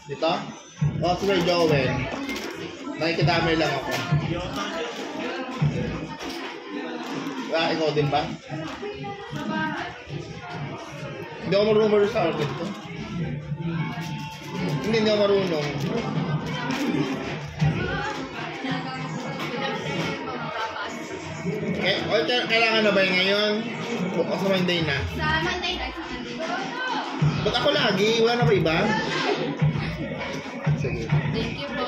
Dito? Oh, Sir Joel. Nakikidamay lang ako. Ikaw din ba? Hindi ako marunong sa akin to. Hindi ako marunong. Kailangan na ba yung ngayon? O sa Monday na? Sa Monday na. Ba't ako lagi? Wala na ba iba? Sige. Thank you po.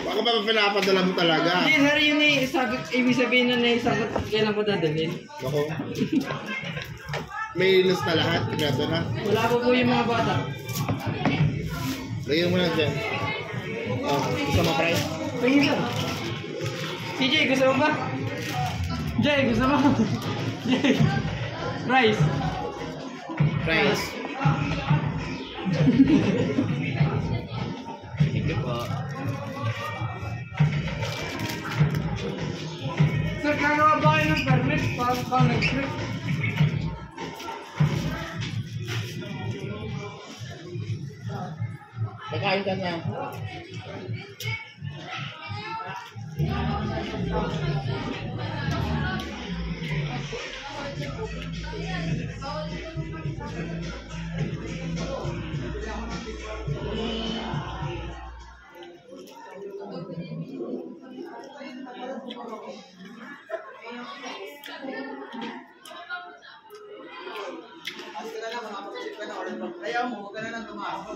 Baka ba pinapadala mo talaga? Hindi, sir, yun eh. Ibig sabihin na naisabot kailan ko dadalhin. Ako. May list na lahat. Grabe na. Wala po yung mga bata. Lagyan mo na dyan. Oh, gusto mo price? Pagin ka. CJ, gusto mo ba? Jay, gusto mo? Jay. Rice. Price. Sige po. Sir, gagawa ba kayo ng permit para next week? Kakain ka na. Ayaw mo, huwag ka na lang tumakot.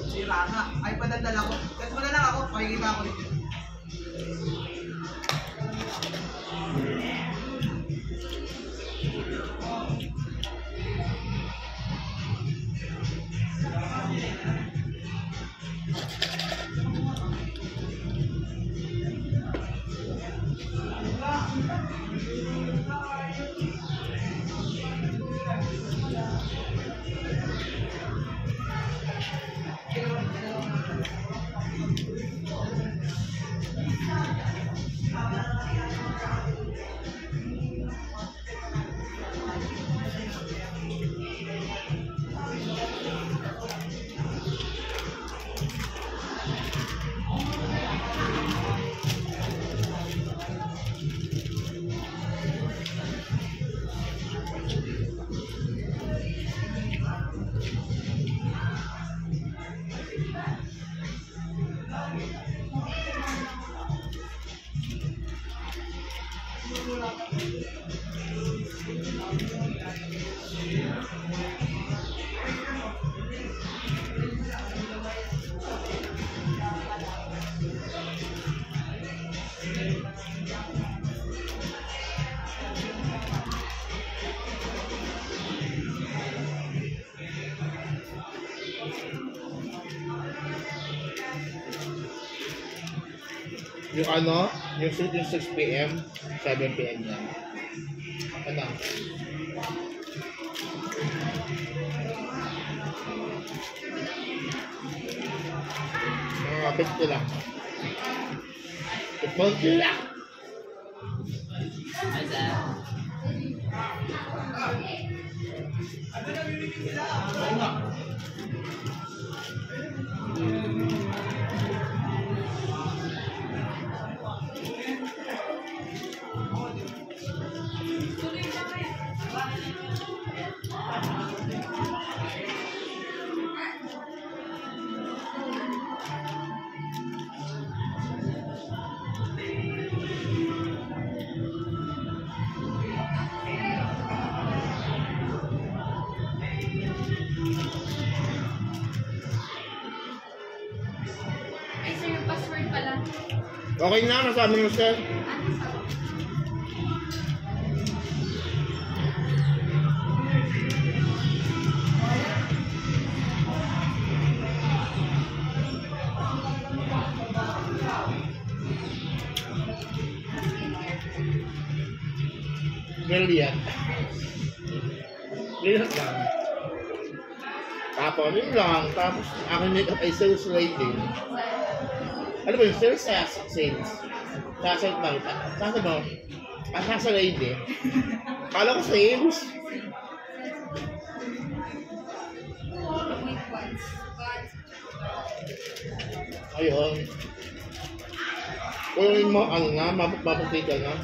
Sira nga. Ay, padadala ko. Kasi mo na lang ako, pakikita ako dito. Yung ano, yung 6 p.m., 7 p.m. na. Ano? Mga 50 lang. 50 lang! Ay, sir, yung password pala. Okay na, nasabi mo sir. Ano sa? Brilliant. Brilliant lang. Tapos, yun lang. Tapos, aking makeup ay sales lady. Ano ba yung sales? Sales. Sales lang. Sasa mo? Sasa lady. Kala ko sales. Wait, once. Ayun. Kung mo, ano na, mapapagay ka na.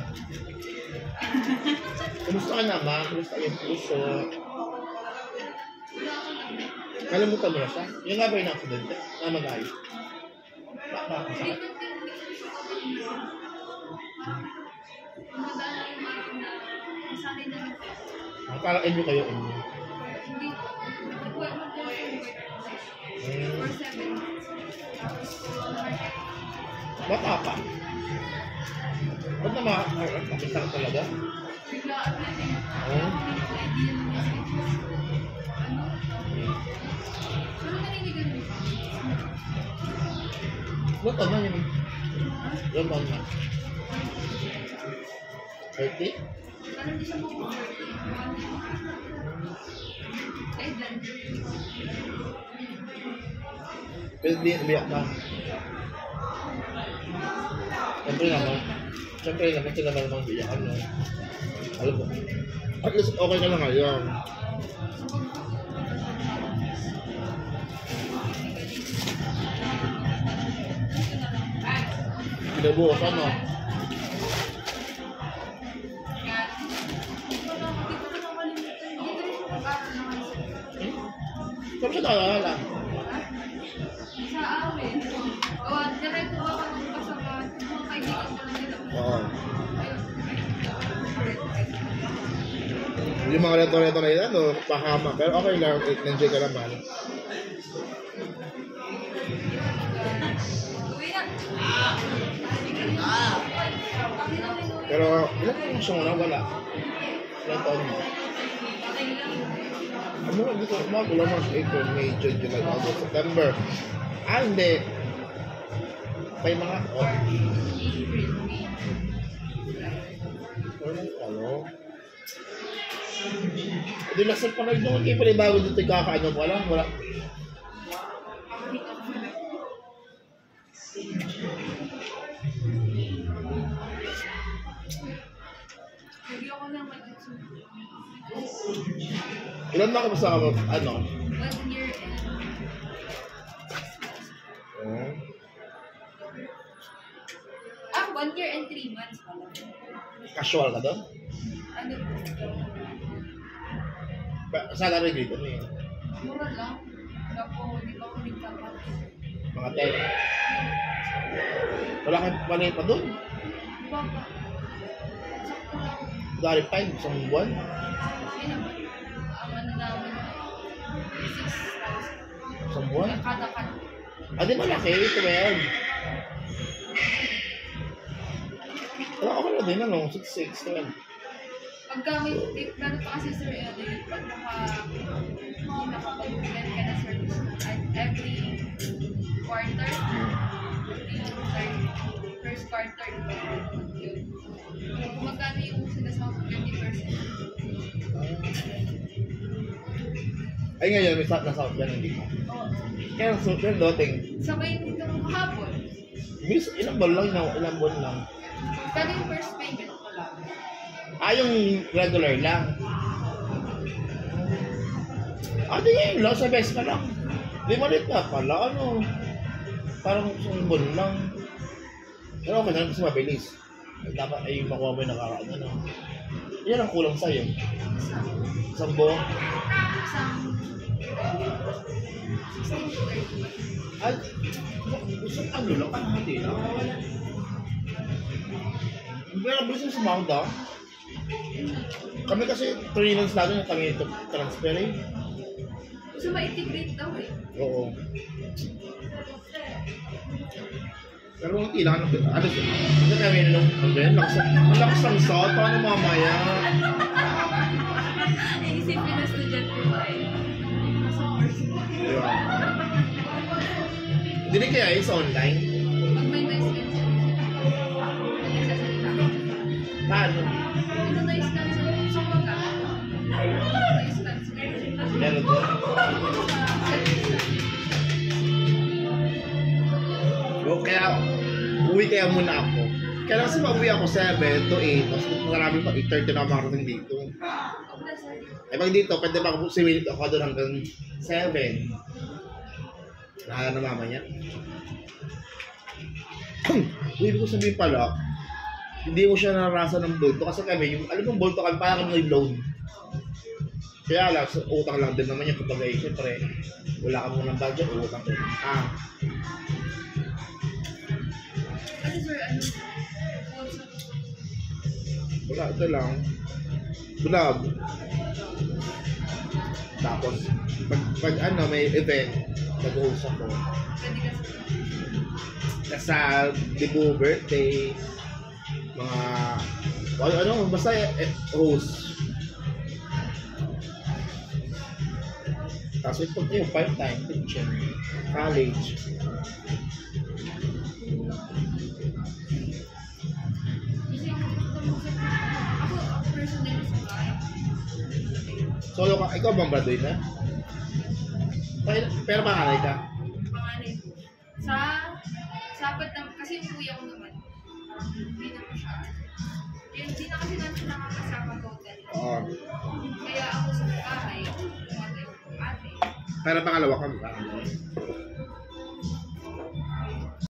Kumusta ka naman? Kumusta yung puso? Kalimutan mo na siya? Yung nga ba yung accident? Namagay. Bakit? Parang inyo kayo inyo. Hindi. For 7 months. Baka pa. Ba't na makakita ka talaga? Biglaan na din. Oo. Pero naninigan mo. Ba't na yun? Yung ba na? 30? Parang hindi siya mag-40. Ay, dan. Pero di umiyak ka. Siyempre naman sila naman biyak. Ano? Alam mo. At least okay ka na ngayon. Pinabuhos ano? Saan siya naalala? Sa amin. O, diretso ba ako ng kasabat? Mga kaibigan ko lang nila. Oo. Ayun. Yung mga reto-reto na yun, ano, pahama. Pero okay lang, enjoy ka naman. Uwi na. Pero, ilan yung gusto mo na? Wala. Ilan taon mo? Ano, dito, wala March, April, May, June, July, August, September. Ah, hindi. May mga, oh. Ano? Hindi lasal pa na doon. Hindi pa rin bago dito yung kakaano. Wala. Hindi ako lang mag-YouTube. Ilan na kamusta ka mo? Ano? 1 year and 6 months. Oh. 1 year and 3 months pala. Casual ka doon? Ano po? Salary dito ano yun? Mura lang. Hindi pa ako nagkapat. Mga 10. Wala kang panay pa doon? Baka. Sakto lang. Dari 5, isang buwan? Yun naman. Ang ano namin, 6,000. Isang buwan? Kada kat. Ah, di malaki, 12. Wala ako na din, ano, 6, 12. Pagka may tip, ganun pa kasi sir, pag nakapag-plan ka na service, ay quarter. Yun. Magkano yung sinasama 20%? Ay ngayon, may nasa out ka hindi ka. Oo. Kaya ang super loting. Sabay dito mo kahapon. Miss, ilang buwan lang, ilang buwan lang. Pero yung first payment ko lang. Ah, yung regular lang. Ah, di ngayon lang, sa best ka lang. Di malit na pala, ano. Parang isang buwan lang. Pero okay na kasi mabilis. Dapat ay makuha mo yung nakakaano, no. Yan ang kulang sa'yo. Isang buwan. Isang 16 to 30. Ay, gusto ano lang, kalahati lang. Pero bilis yung sumahod ah. Kami kasi 3 months natin yung kami ito transfer eh. So, ma-integrate daw eh. Oo. Pero hindi lang ano kami nung ang lakas ng salt, paano mamaya? Ay, isipin na estudyante ba eh. Diba? Hindi rin kaya is online. Pag may nice cancel, nagsasalita. Paano? Ito nice cancel. So, wala. Nice cancel. Meron doon. O kaya, uwi kaya muna ako. Kaya kasi pauwi ako 7 to 8, tapos marami pa 8:30 na makarating dito. Eh pag dito, pwede ba ako siminit ako doon hanggang 7. Nakala na mama niya. Ibig ko sabihin pala, hindi mo siya naranasan ng bolto kasi kami, yung, alam mo bolto kami, parang kami loan. Kaya lang, so, utang lang din naman yung kapag siyempre, wala ka muna ng budget, utang din. Ano sir, ano? Wala, ito lang. Vlog. Tapos, pag ano, may event, nag-host ako. Pwede kasi. Kasal, debut, birthday, mga, ano, basta host. Tapos ito yung part-time teacher, college. Kasi ako personally sa bahay. Solo ka, ikaw bang graduate na? Pero pangalay ka? Panganay ko. Sapat na, kasi yung kuya ko naman, hindi na masyado. Hindi na kasi natin nakakasama total. Oo. Kaya ako sa bahay, umatay ko ate. Pero pangalawa ka, pangalay.